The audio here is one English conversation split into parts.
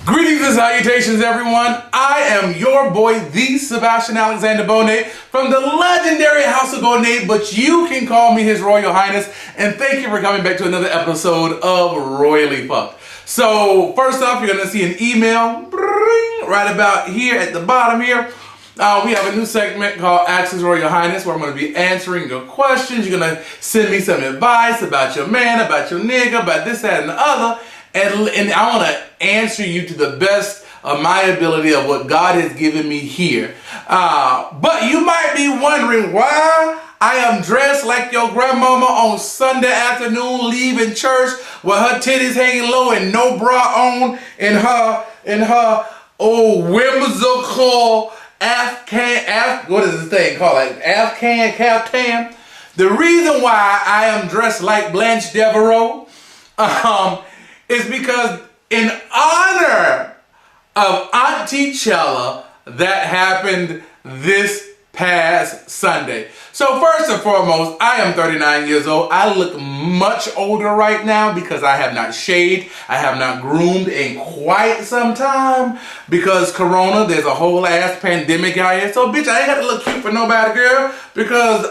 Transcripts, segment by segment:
Greetings and salutations, everyone. I am your boy, the Sebastian Alexander Bonet from the legendary House of Bonet, but you can call me His Royal Highness. And thank you for coming back to another episode of Rhoyally PHUCKED. So first off, you're gonna see an email right about here at the bottom here. We have a new segment called Ask His Royal Highness, where I'm going to be answering your questions. You're going to send me some advice about your man, about your nigga, about this, that, and the other. And I want to answer you to the best of my ability of what God has given me here. But you might be wondering why I am dressed like your grandmama on Sunday afternoon leaving church with her titties hanging low and no bra on and her whimsical what is this thing called? Like Afghan caftan. The reason why I am dressed like Blanche Devereaux is because in honor of Auntie Chella that happened this past Sunday. So first and foremost, I am 39 years old. I look much older right now because I have not shaved. I have not groomed in quite some time because Corona, there's a whole ass pandemic out here. So bitch, I ain't got to look cute for nobody, girl, because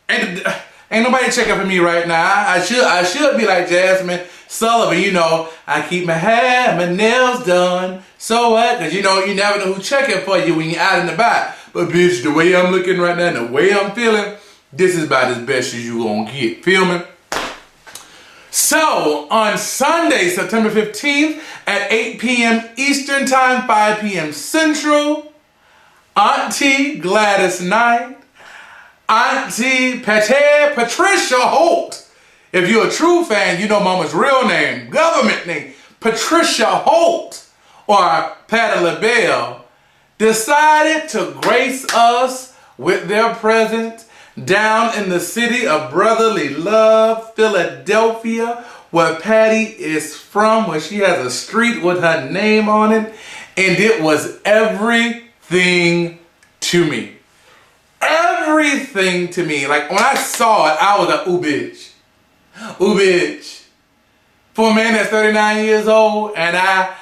ain't nobody checking for me right now. I should be like Jasmine Sullivan, you know, I keep my hair and my nails done. So what? Because you know, you never know who's checking for you when you're out and about. But bitch, the way I'm looking right now and the way I'm feeling, this is about as best as you gonna get. Feel me? So, on Sunday, September 15th at 8 p.m. Eastern Time, 5 p.m. Central, Auntie Gladys Knight, Auntie Patricia Holt. If you're a true fan, you know mama's real name, government name, Patricia Holt, or Patti LaBelle, decided to grace us with their presence down in the city of brotherly love, Philadelphia, where Patti is from, where she has a street with her name on it, and it was everything to me. Everything to me. Like, when I saw it, I was like, ooh, bitch. Ooh, bitch. For a man that's 39 years old, and I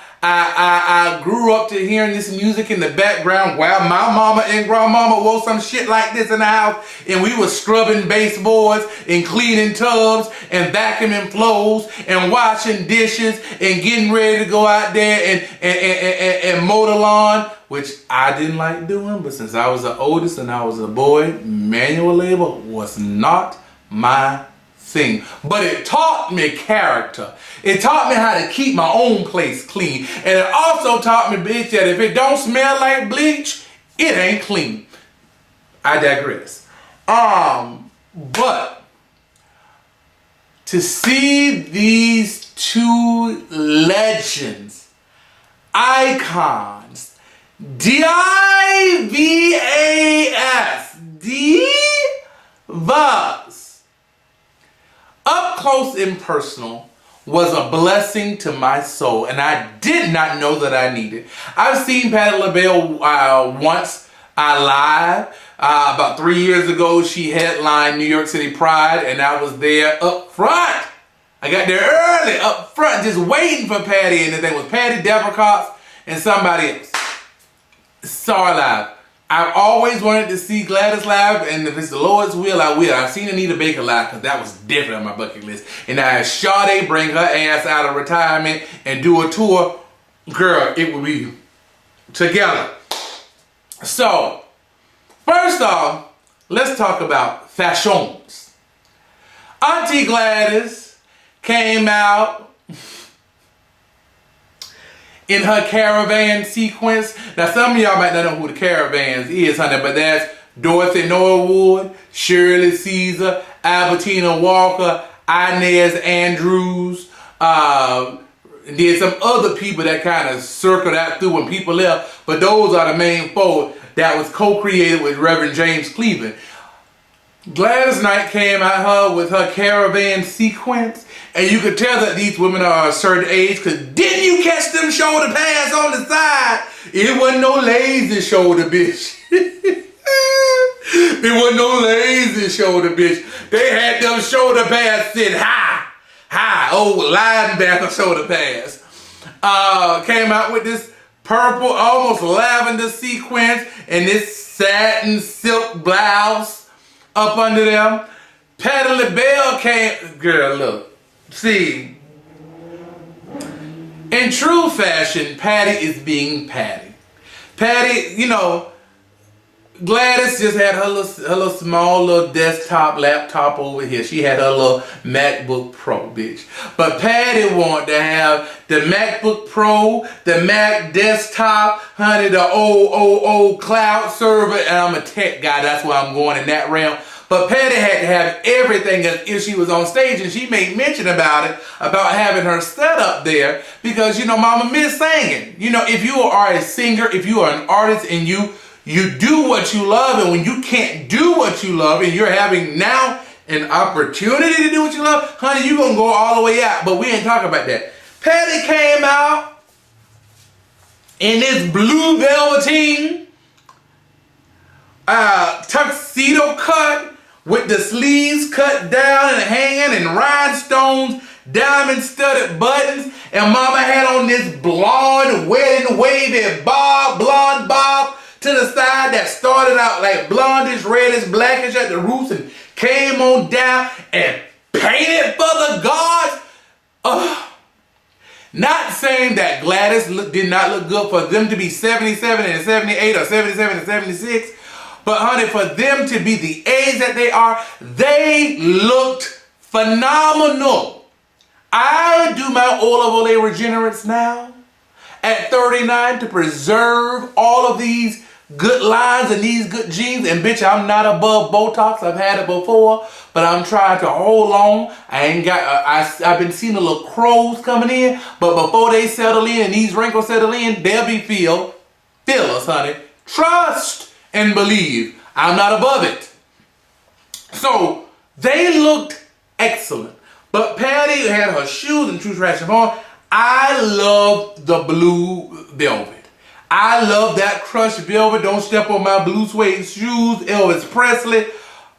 grew up to hearing this music in the background while my mama and grandmama wore some shit like this in the house, and we were scrubbing baseboards and cleaning tubs and vacuuming floors and washing dishes and getting ready to go out there and mow the lawn, which I didn't like doing, but since I was the oldest and I was a boy, manual labor was not my thing. But it taught me character. It taught me how to keep my own place clean. And it also taught me, bitch, that if it don't smell like bleach, it ain't clean. I digress. But to see these two legends, icons, divas, divas, up close and personal, was a blessing to my soul, and I did not know that I needed. I've seen Patti LaBelle once live. About 3 years ago, she headlined New York City Pride, and I was there up front. I got there early, up front, just waiting for Patti, and the thing was Patti, Deborah Cox, and somebody else. Saw her live. I've always wanted to see Gladys live, and if it's the Lord's will, I will. I've seen Anita Baker live because that was different on my bucket list. And now as Sade bring her ass out of retirement and do a tour, girl, it will be together. So, first off, let's talk about fashions. Auntie Gladys came out in her caravan sequence. Now, some of y'all might not know who the Caravans is, honey, but that's Dorothy Norwood, Shirley Caesar, Albertina Walker, Inez Andrews, there's some other people that kind of circled out through when people left, but those are the main four that was co-created with Reverend James Cleveland. Gladys Knight came at her with her caravan sequence, and you could tell that these women are a certain age, because didn't you catch them shoulder pads on the side? It wasn't no lazy shoulder, bitch. It wasn't no lazy shoulder, bitch. They had them shoulder pads sit high, old linebacker shoulder pads. came out with this purple, almost lavender sequence and this satin silk blouse up under them. Patti LaBelle came, girl, look, see, in true fashion, Patti is being Patti. Patti, you know, Gladys just had her little small little desktop laptop over here. She had her little MacBook Pro, bitch. But Patti wanted to have the MacBook Pro, the Mac desktop, honey, the old cloud server. And I'm a tech guy, that's why I'm going in that realm. But Patti had to have everything if she was on stage, and she made mention about it, about having her set up there, because, you know, Mama miss singing. You know, if you are a singer, if you are an artist and you do what you love, and when you can't do what you love and you're having now an opportunity to do what you love, honey, you're going to go all the way out. But we ain't talking about that. Patti came out in this blue velveteen tuxedo cut with the sleeves cut down and hanging and rhinestones, diamond studded buttons, and Mama had on this blonde wedding wavy blonde bob to the side that started out like blondish, reddish, blackish at the roots and came on down and painted for the gods. Not saying that Gladys did not look good for them to be 77 and 78 or 77 and 76, but honey, for them to be the age that they are, they looked phenomenal. I do my olive oil regenerates now at 39 to preserve all of these good lines and these good genes. And bitch, I'm not above Botox. I've had it before, but I'm trying to hold on. I ain't got, I've been seeing the little crows coming in, but before they settle in and these wrinkles settle in, they'll be fillers, honey. Trust and believe. I'm not above it. So they looked excellent. But Patti had her shoes and true fashion on. I love the blue velvet. I love that crushed velvet. Don't step on my blue suede shoes. Elvis Presley.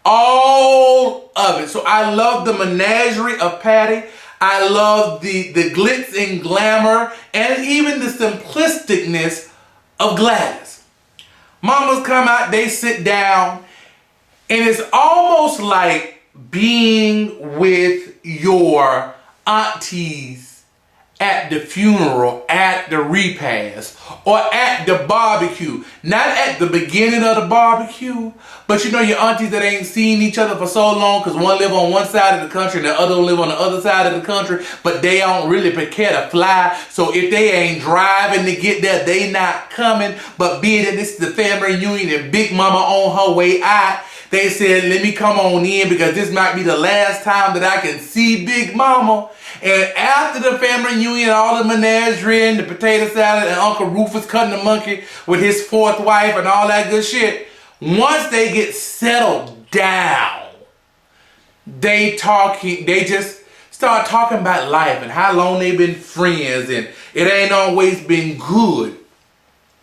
All of it. So I love the menagerie of Patti. I love the glitz and glamour and even the simplisticness of Gladys. Mamas come out, they sit down, and it's almost like being with your aunties at the funeral, at the repast, or at the barbecue. Not at the beginning of the barbecue, but you know your aunties that ain't seen each other for so long because one live on one side of the country and the other live on the other side of the country, but they don't really care to fly. So if they ain't driving to get there, they not coming. But being that this is the family reunion and Big Mama on her way out, they said, let me come on in because this might be the last time that I can see Big Mama. And after the family reunion, all the menagerie and the potato salad and Uncle Rufus cutting the monkey with his fourth wife and all that good shit, once they get settled down, they just start talking about life and how long they've been friends, and it ain't always been good.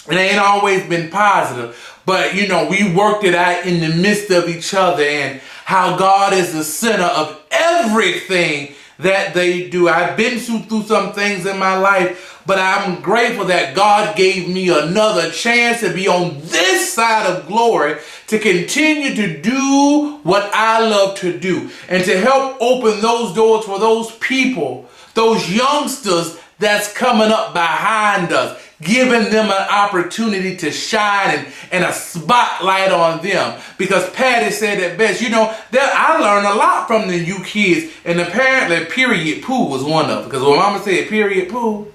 It ain't always been positive. But, you know, we worked it out in the midst of each other, and how God is the center of everything that they do. I've been through some things in my life, but I'm grateful that God gave me another chance to be on this side of glory, to continue to do what I love to do, and to help open those doors for those people, those youngsters that's coming up behind us, giving them an opportunity to shine and a spotlight on them. Because Patti said it best, you know, that I learned a lot from the you kids, and apparently Period Pooh was one of them. Because when Mama said Period Pooh,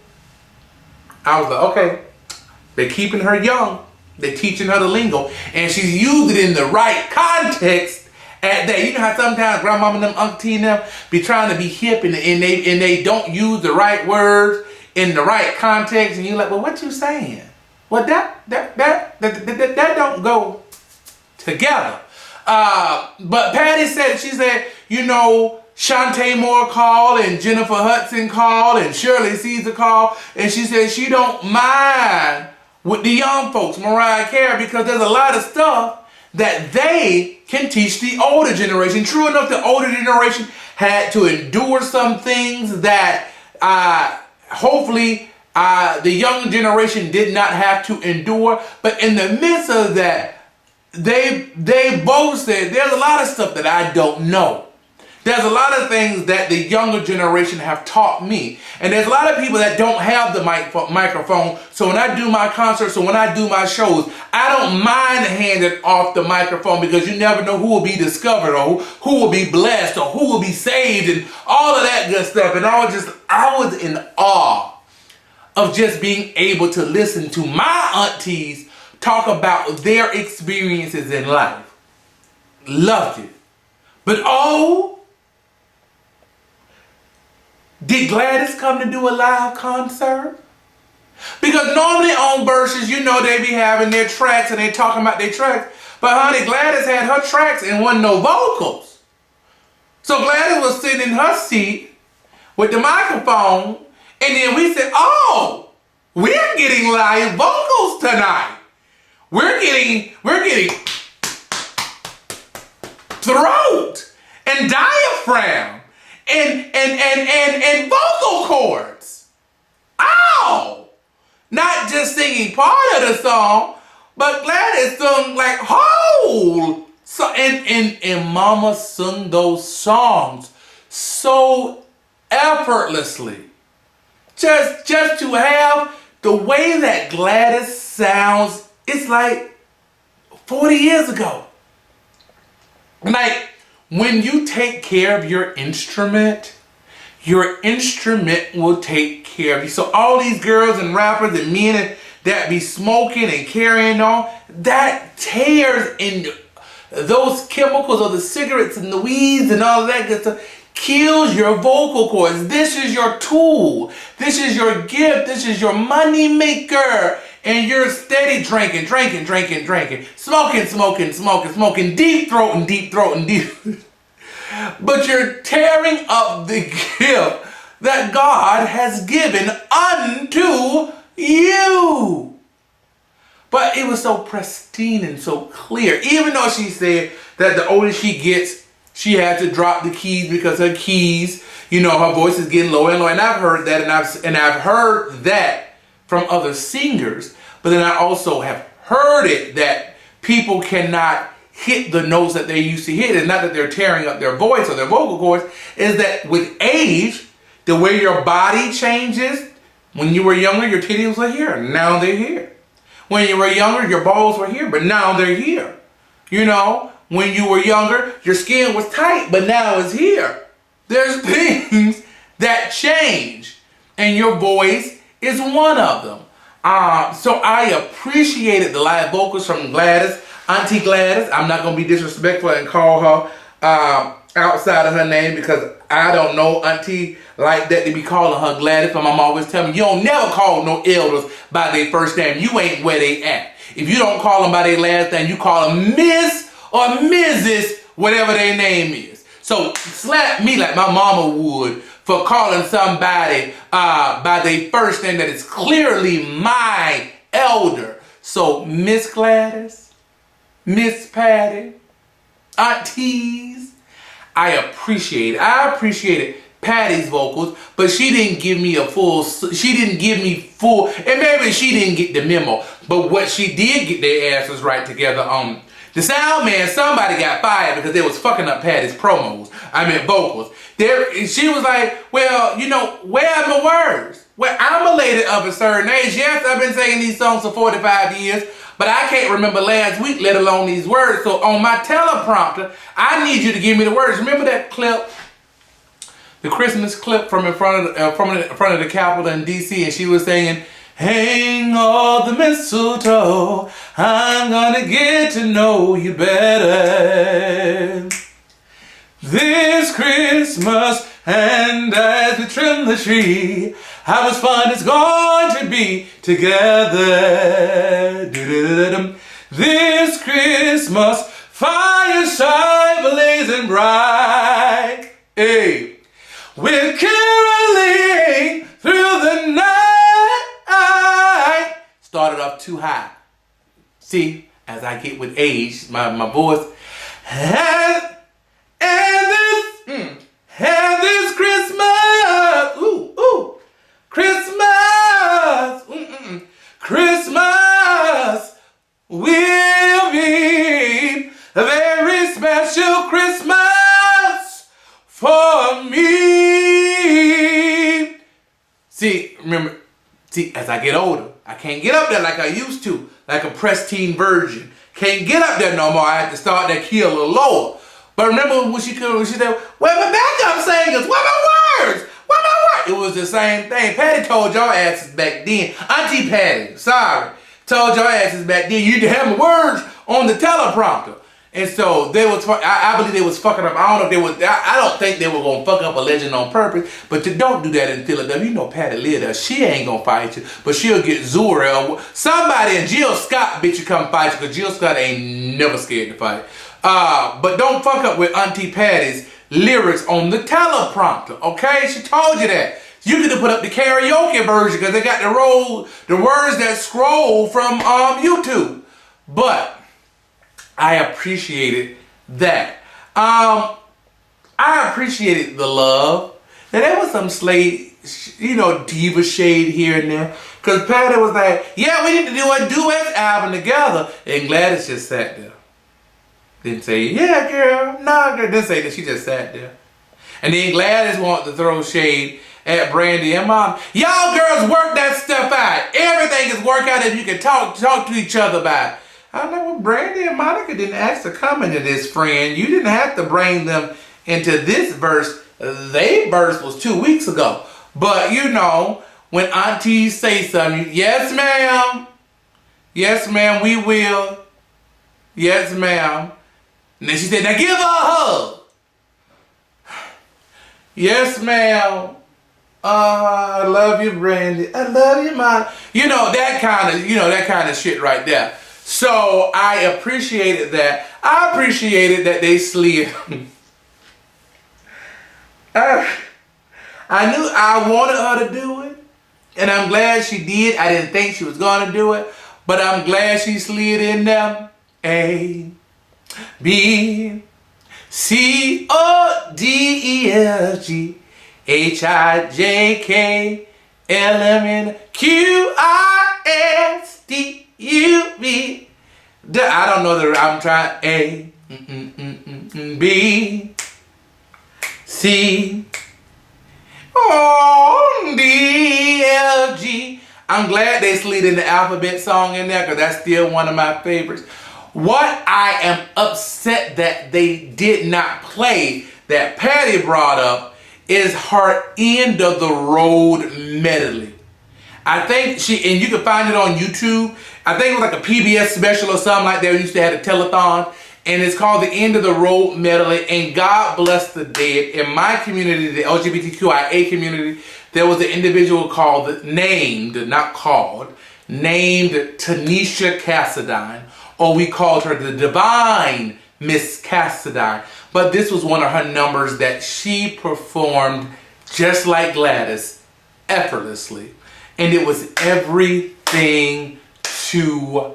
I was like, okay, they're keeping her young. They're teaching her the lingo, and she's used it in the right context at that. You know how sometimes grandmama and them, auntie and them be trying to be hip and they don't use the right words in the right context, and you're like, well, what you saying? Well, that don't go together. But Patti said, she said, you know, Shantae Moore called and Jennifer Hudson called and Shirley Caesar called, and she said she don't mind with the young folks, Mariah Carey, because there's a lot of stuff that they can teach the older generation. True enough, the older generation had to endure some things that hopefully the young generation did not have to endure. But in the midst of that, they both said, there's a lot of stuff that I don't know. There's a lot of things that the younger generation have taught me. And there's a lot of people that don't have the microphone. So when I do my concerts or when I do my shows, I don't mind handing off the microphone, because you never know who will be discovered or who will be blessed or who will be saved and all of that good stuff. And I was in awe of just being able to listen to my aunties talk about their experiences in life. Loved it. But did Gladys come to do a live concert? Because normally on verses, you know, they be having their tracks and they talking about their tracks. But honey, Gladys had her tracks and wasn't no vocals. So Gladys was sitting in her seat with the microphone, and then we said, oh, we're getting live vocals tonight. We're getting throat and diaphragm. And vocal cords. Ow! Not just singing part of the song, but Gladys sung like whole. So and Mama sung those songs so effortlessly. Just to have the way that Gladys sounds, it's like 40 years ago. Like, when you take care of your instrument will take care of you. So all these girls and rappers and men that be smoking and carrying on, that tears in those chemicals of the cigarettes and the weeds and all of that good stuff, kills your vocal cords. This is your tool. This is your gift. This is your money maker. And you're steady drinking, smoking, deep throating. But you're tearing up the gift that God has given unto you. But it was so pristine and so clear. Even though she said that the older she gets, she had to drop the keys because her keys, you know, her voice is getting lower and lower. And I've heard that, and I've heard that from other singers. But then I also have heard it that people cannot hit the notes that they used to hit. It's not that they're tearing up their voice or their vocal cords. Is that with age, the way your body changes. When you were younger, your titties were here. Now they're here. When you were younger, your balls were here, but now they're here. You know, when you were younger, your skin was tight, but now it's here. There's things that change, and your voice is one of them. So I appreciated the live vocals from Gladys, Auntie Gladys. I'm not going to be disrespectful and call her outside of her name, because I don't know Auntie like that to be calling her Gladys. But Mama always tell me, you don't never call no elders by their first name. You ain't where they at. If you don't call them by their last name, you call them Miss or Mrs., whatever their name is. So slap me like my mama would for calling somebody by their first name that is clearly my elder. So Miss Gladys, Miss Patti, aunties, I appreciated Patti's vocals, but she didn't give me full, and maybe she didn't get the memo, but what she did get their asses right together on. The sound man, somebody got fired because they was fucking up Patti's vocals. She was like, well, you know, where are my words? Well, I'm a lady of a certain age. Yes, I've been singing these songs for 45 years, but I can't remember last week, let alone these words. So on my teleprompter, I need you to give me the words. Remember that clip, the Christmas clip from in front of the Capitol in D.C., and she was singing, hang all the mistletoe, I'm gonna get to know you better this Christmas, and as we trim the tree, how much fun it's going to be together. This Christmas, fireside blazing bright, hey, we're caroling through the night. Started off too high. See, as I get with age, my voice. And this Christmas, Christmas, See, remember, as I get older, I can't get up there like I used to, like a pristine virgin. Can't get up there no more. I had to start that key a little lower. But remember when she said, where my backup singers? Where my words? Where my words? It was the same thing. Patty told y'all asses back then. Auntie Patty, sorry. Told y'all asses back then, you need to have my words on the teleprompter. And so they was, I believe they was fucking up. I don't know if they was, I don't think they were gonna fuck up a legend on purpose, but you don't do that in Philadelphia. You know Patty LaBelle, she ain't gonna fight you, but she'll get Zura or somebody, and Jill Scott bitch you come fight you, because Jill Scott ain't never scared to fight. But don't fuck up with Auntie Patty's lyrics on the teleprompter, okay? She told you that. You could have put up the karaoke version because they got the words that scroll from YouTube. But I appreciated that. I appreciated the love. Now there was some diva shade here and there. Because Patty was like, yeah, we need to do a duet album together. And Gladys just sat there. Didn't say, yeah, girl. Nah, girl. Didn't say that. She just sat there. And then Gladys wanted to throw shade at Brandy and Mom. Y'all girls work that stuff out. Everything is work out if you can talk to each other about it. I know, well, Brandy and Monica didn't ask to come into this, friend. You didn't have to bring them into this verse. Their verse was 2 weeks ago. But, you know, when aunties say something, yes, ma'am. Yes, ma'am, we will. Yes, ma'am. And then she said, now give her a hug. Yes, ma'am. I love you, Brandy. I love you, Mom. You know, that kind of shit right there. So I appreciated that. I appreciated that they slid. I knew I wanted her to do it, and I'm glad she did. I didn't think she was going to do it, but I'm glad she slid in there. A, B, C, O, D, E, F, G, H, I, J, K, L, M, N, Q, R, S, T, U, V. I don't know the, I'm trying. A, B, C, O, D, L, G. I'm glad they slid in the alphabet song in there because that's still one of my favorites. What I am upset that they did not play that Patty brought up is her end of the road medley. I think and you can find it on YouTube. I think it was like a PBS special or something like that. We used to have a telethon, and it's called the End of the Road medley. And God bless the dead. In my community, the LGBTQIA community, there was an individual named Tanisha Cassadine, or we called her the Divine Miss Cassadine. But this was one of her numbers that she performed just like Gladys, effortlessly. And it was everything to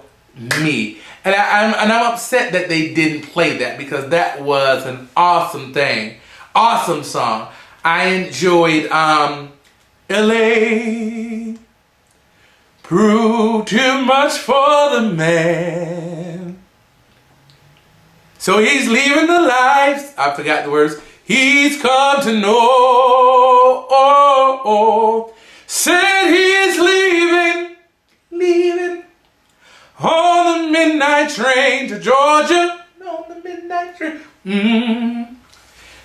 me. And I'm upset that they didn't play that because that was an awesome thing. Awesome song. I enjoyed LA. Proved too much for the man. So he's leaving the lives. I forgot the words. He's come to know. Said he is leaving on the midnight train to Georgia. On the midnight train.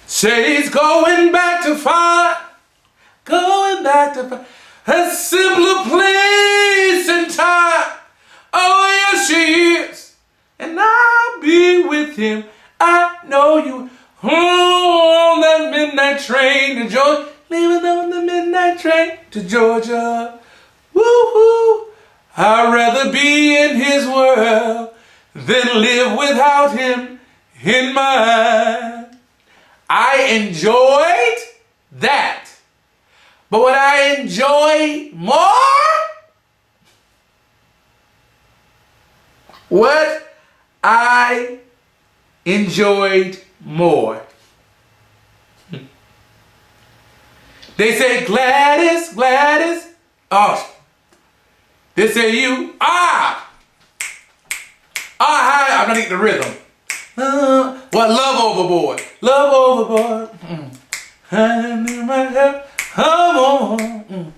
Say he's going back to find a simpler place and time. Oh yes she is, and I'll be with him. I know you. On that midnight train to Georgia. Leaving on the midnight train to Georgia. Woo-hoo. I'd rather be in his world than live without him in mine. I enjoyed that. But what I enjoy more? What I enjoyed more. They say Gladys, Gladys. Oh, they say you. Hi. I'm not getting the rhythm. What? Love overboard. Love overboard. I need my help. Come on.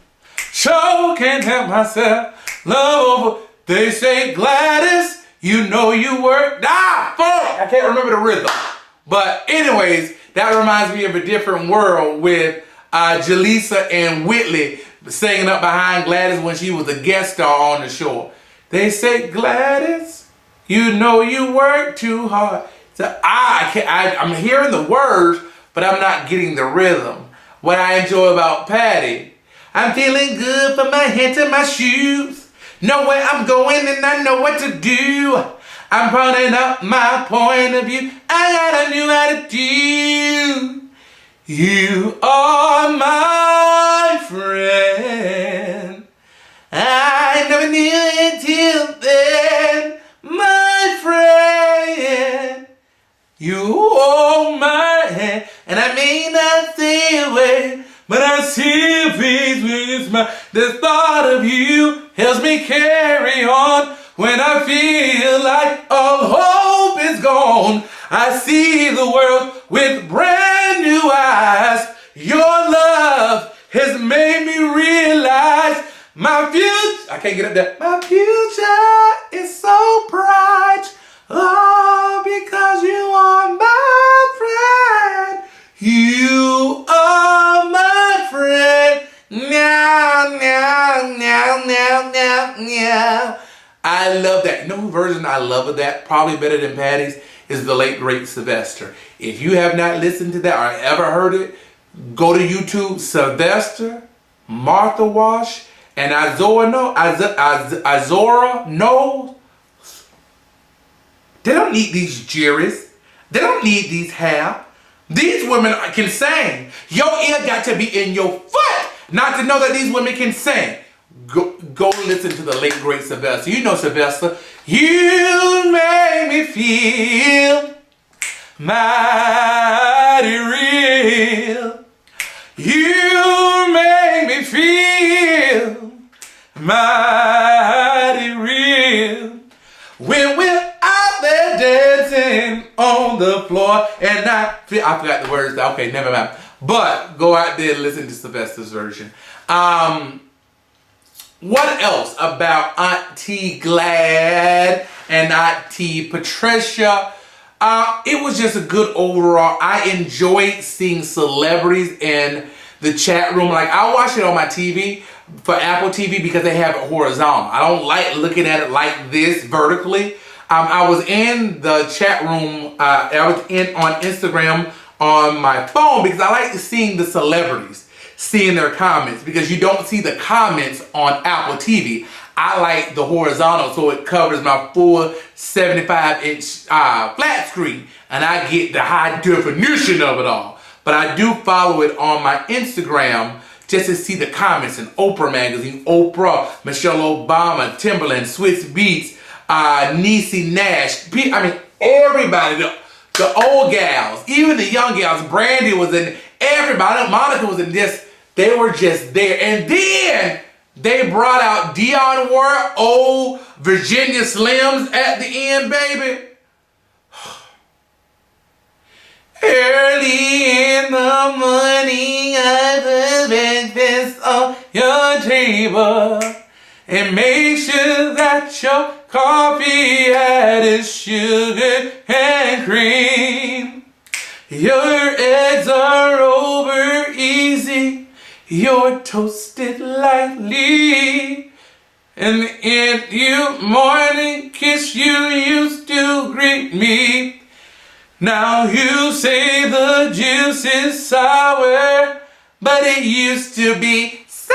Sure can't help myself. Love over. They say, Gladys, you know you work. Fuck! I can't remember the rhythm. But anyways, that reminds me of a different world with Jaleesa and Whitley singing up behind Gladys when she was a guest star on the show. They say, Gladys, you know you work too hard. So I'm hearing the words, but I'm not getting the rhythm. What I enjoy about Patti, I'm feeling good from my head to my shoes. Know where I'm going and I know what to do. I'm putting up my point of view. I got a new attitude. You are my friend. I never knew it till then, my friend. You hold my hand, and I may not say a word, but I see a face with a smile. The thought of you helps me carry on when I feel like all hope is gone. I see the world with brand new eyes. Your love has made me realize my future. I can't get up there. My future is so bright. Oh, because you are my friend. You are my friend. Meow, meow, meow, meow, meow, meow. I love that. You know who version I love of that? Probably better than Patti's is the late great Sylvester. If you have not listened to that or ever heard it, go to YouTube. Sylvester, Martha Wash, and Izora knows. They don't need these juries. They don't need these hair. These women can sing. Your ear got to be in your foot not to know that these women can sing. Go listen to the late great Sylvester. You know Sylvester. You make me feel mighty real. You make me feel mighty real. When we're out there dancing on the floor and I forgot the words. Okay, never mind. But go out there and listen to Sylvester's version. What else about Auntie Glad and Auntie Patricia? It was just a good overall. I enjoyed seeing celebrities in the chat room. Like, I watch it on my TV for Apple TV because they have it horizontal. I don't like looking at it like this vertically. I was in the chat room. I was on Instagram on my phone because I like seeing the celebrities, seeing their comments, because you don't see the comments on Apple TV. I like the horizontal so it covers my full 75-inch flat screen and I get the high definition of it all. But I do follow it on my Instagram just to see the comments in Oprah Magazine, Oprah, Michelle Obama, Timberland, Swiss Beats, Niecy Nash. I mean, everybody, the old gals, even the young gals. Brandy was in, everybody, Monica was in this. They were just there. And then they brought out Dionne Warwick, old Virginia Slims at the end, baby. Early in the morning, I put breakfast on your table and make sure that your coffee had its sugar and cream. Your eggs are over easy, you're toasted lightly, and in your morning kiss you used to greet me. Now you say the juice is sour, but it used to be so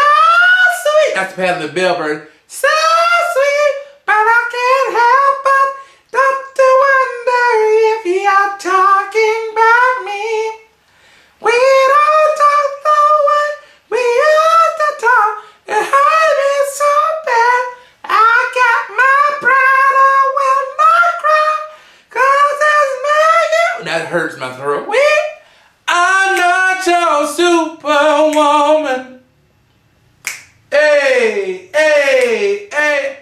sweet. That's Patti LaBelle. So sweet, but I can't help but to wonder if you're talking about me. We don't talk the way we used to talk. It hurt me so bad. I got my pride, I will not cry, 'cause it's me. That hurts my throat. I'm not your superwoman. Hey, hey, hey.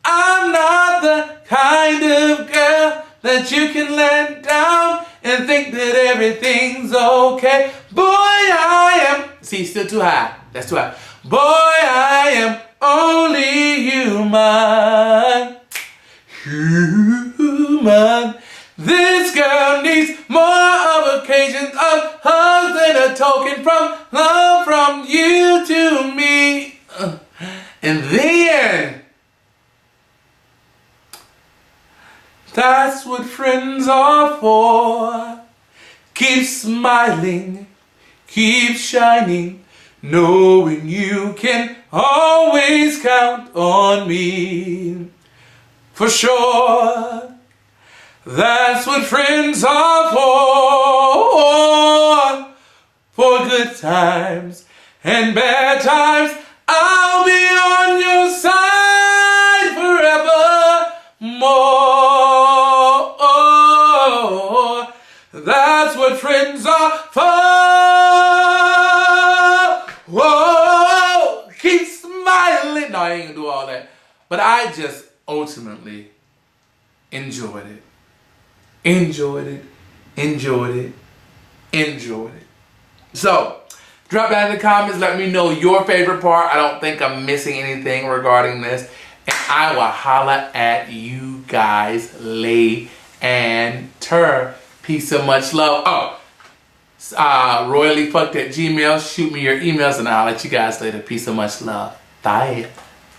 I'm not the kind of girl that you can let down and think that everything's okay. Boy, I am. See, still too high. That's too high. Boy, I am only human. Human. This girl needs more of occasions of hugs than a token from love from you to me. And then, that's what friends are for. Keep smiling, keep shining, knowing you can always count on me. For sure, that's what friends are for good times and bad times. I'll be on your side forevermore. That's what friends are for. Whoa, keep smiling. No, I ain't gonna do all that. But I just ultimately enjoyed it. Enjoyed it. So, drop down in the comments. Let me know your favorite part. I don't think I'm missing anything regarding this. And I will holla at you guys later. Peace and much love. Rhoyally PHUCKED at Gmail. Shoot me your emails and I'll let you guys later. Peace and much love. Bye.